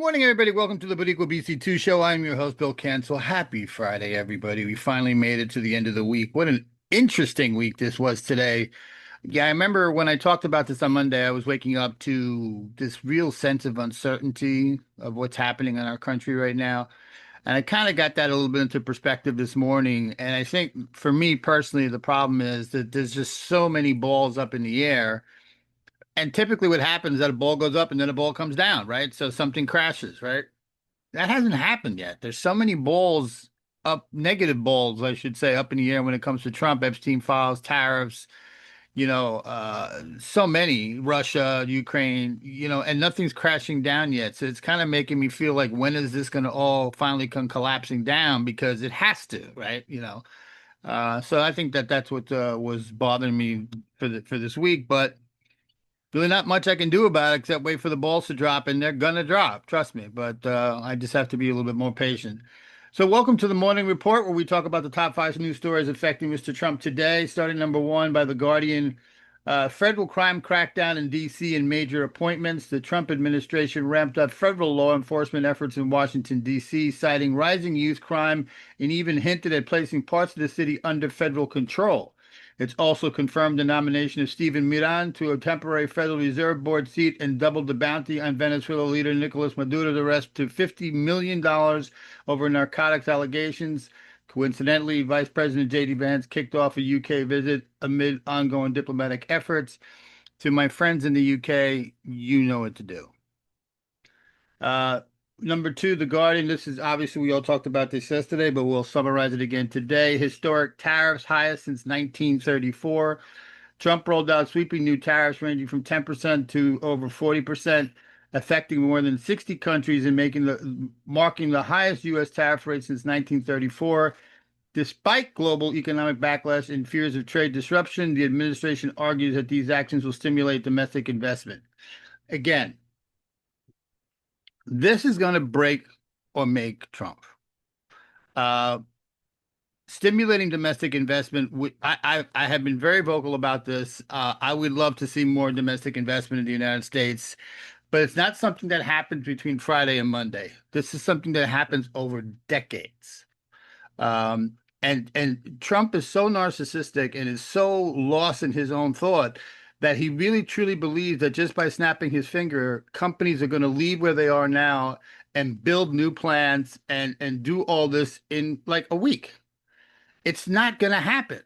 Morning, everybody. Welcome to the Boutique BC2 show. I'm your host, Bill Cancel. Happy Friday, everybody. We finally made it to the end of the week. What an interesting week this was today. Yeah, I remember when I talked about this on Monday, I was waking up to this real sense of uncertainty of what's happening in our country right now. And I kind of got that a little bit into perspective this morning. And I think for me personally, the problem is that there's just so many balls up in the air. And typically what happens is that a ball goes up and then a ball comes down, right? So something crashes, right? That hasn't happened yet. There's so many balls up, negative balls, I should say, up in the air when it comes to Trump, Epstein files, tariffs, so many, Russia, Ukraine, and nothing's crashing down yet. So it's kind of making me feel like when is this going to all finally come collapsing down? Because it has to, right? So I think that that's what was bothering me for this week, but really not much I can do about it except wait for the balls to drop, and they're gonna drop, trust me. But I just have to be a little bit more patient. So, welcome to the morning report, where we talk about the top five news stories affecting Mr. Trump today. Starting number one by The Guardian. Federal crime crackdown in D.C. and major appointments. The Trump administration ramped up federal law enforcement efforts in Washington, D.C., citing rising youth crime and even hinted at placing parts of the city under federal control. It's also confirmed the nomination of Steven Miran to a temporary Federal Reserve Board seat and doubled the bounty on Venezuela leader Nicolas Maduro's arrest to $50 million over narcotics allegations. Coincidentally, Vice President J.D. Vance kicked off a UK visit amid ongoing diplomatic efforts. To my friends in the UK, you know what to do. Uh, Number two, The Guardian. This is obviously, we all talked about this yesterday, but we'll summarize it again today. Historic tariffs, highest since 1934. Trump rolled out sweeping new tariffs ranging from 10% to over 40%, affecting more than 60 countries and marking the highest U.S. tariff rate since 1934. Despite global economic backlash and fears of trade disruption, the administration argues that these actions will stimulate domestic investment. Again, this is going to break or make Trump. Uh, Stimulating domestic investment. I have been very vocal about this. I would love to see more domestic investment in the United States, but it's not something that happens between Friday and Monday. This is something that happens over decades. And Trump is so narcissistic and is so lost in his own thought that he really truly believes that just by snapping his finger, companies are going to leave where they are now and build new plants and do all this in like a week. It's not going to happen,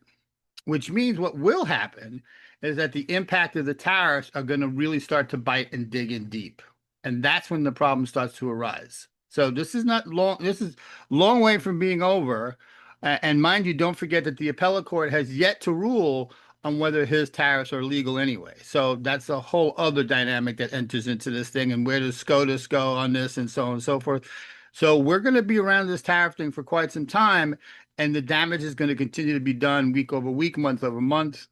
which means what will happen is that the impact of the tariffs are going to really start to bite and dig in deep. And that's when the problem starts to arise. So this is not long, this is long way from being over. And mind you, don't forget that the appellate court has yet to rule on whether his tariffs are legal anyway. So that's a whole other dynamic that enters into this thing, and where does SCOTUS go on this, and so on and so forth. So we're going to be around this tariff thing for quite some time, and the damage is going to continue to be done week over week, month over month.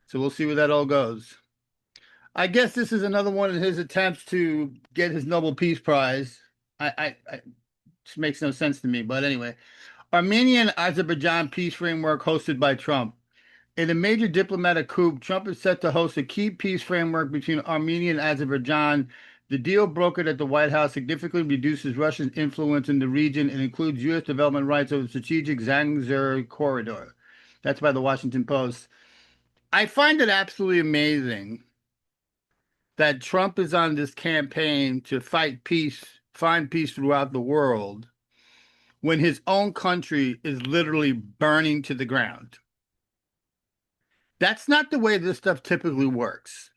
So we'll see where that all goes. I guess this is another one of his attempts to get his Nobel Peace Prize. It just makes no sense to me. But anyway, Armenian Azerbaijan peace framework hosted by Trump. In a major diplomatic coup, Trump is set to host a key peace framework between Armenia and Azerbaijan. The deal brokered at the White House significantly reduces Russia's influence in the region and includes U.S. development rights over the strategic Zangezur corridor. That's by the Washington Post. I find it absolutely amazing that Trump is on this campaign to fight peace, find peace throughout the world, when his own country is literally burning to the ground. That's not the way this stuff typically works.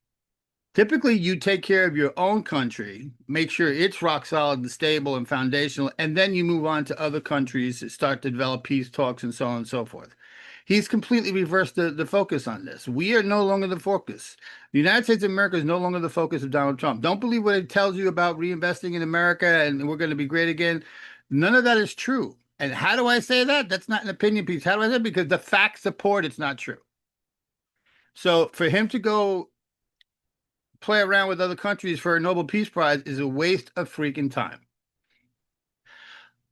Typically, you take care of your own country, make sure it's rock solid and stable and foundational, and then you move on to other countries that start to develop peace talks and so on and so forth. He's completely reversed the focus on this. We are no longer the focus. The United States of America is no longer the focus of Donald Trump. Don't believe what it tells you about reinvesting in America and we're going to be great again. None of that is true. And how do I say that? That's not an opinion piece. How do I say that? Because the facts support it's not true. So for him to go play around with other countries for a Nobel Peace Prize is a waste of freaking time.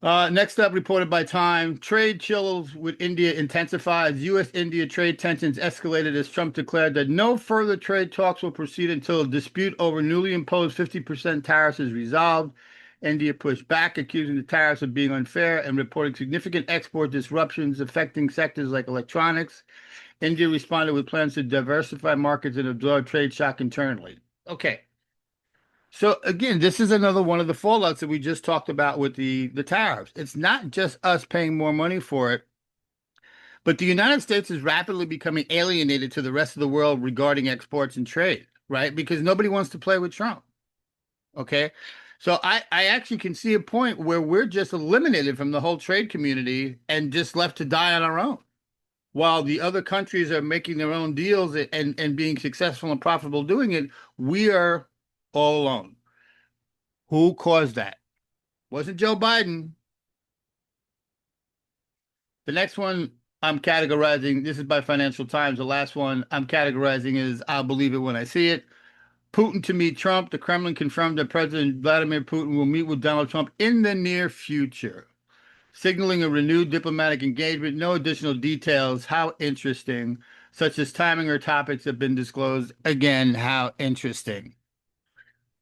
Next up, reported by Time, trade chills with India intensifies. U.S.-India trade tensions escalated as Trump declared that no further trade talks will proceed until a dispute over newly imposed 50% tariffs is resolved. India pushed back, accusing the tariffs of being unfair and reporting significant export disruptions affecting sectors like electronics. India responded with plans to diversify markets and absorb trade shock internally. Okay. So again, this is another one of the fallouts that we just talked about with the tariffs. It's not just us paying more money for it, but the United States is rapidly becoming alienated to the rest of the world regarding exports and trade, right? Because nobody wants to play with Trump. Okay. So I actually can see a point where we're just eliminated from the whole trade community and just left to die on our own. While the other countries are making their own deals and being successful and profitable doing it, we are all alone. Who caused that? Wasn't Joe Biden. The next one I'm categorizing, this is by Financial Times. The last one I'm categorizing is I'll believe it when I see it. Putin to meet Trump. The Kremlin confirmed that President Vladimir Putin will meet with Donald Trump in the near future, signaling a renewed diplomatic engagement. No additional details. How interesting, such as timing or topics, have been disclosed. Again, how interesting.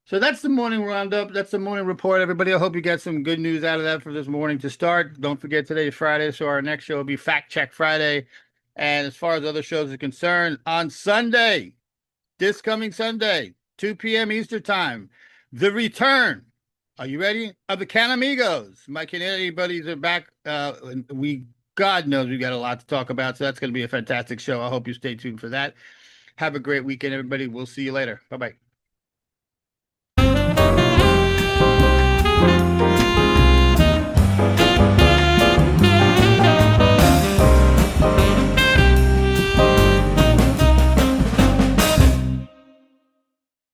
So that's the morning roundup. That's the morning report, everybody. I hope you got some good news out of that for this morning to start. Don't forget today is Friday, so our next show will be Fact Check Friday. And as far as other shows are concerned, on Sunday, this coming Sunday, 2 p.m. Eastern Time, the return. Are you ready? Of the Canamigos. My Canadian buddies are back. God knows we got a lot to talk about, so that's going to be a fantastic show. I hope you stay tuned for that. Have a great weekend, everybody. We'll see you later. Bye bye.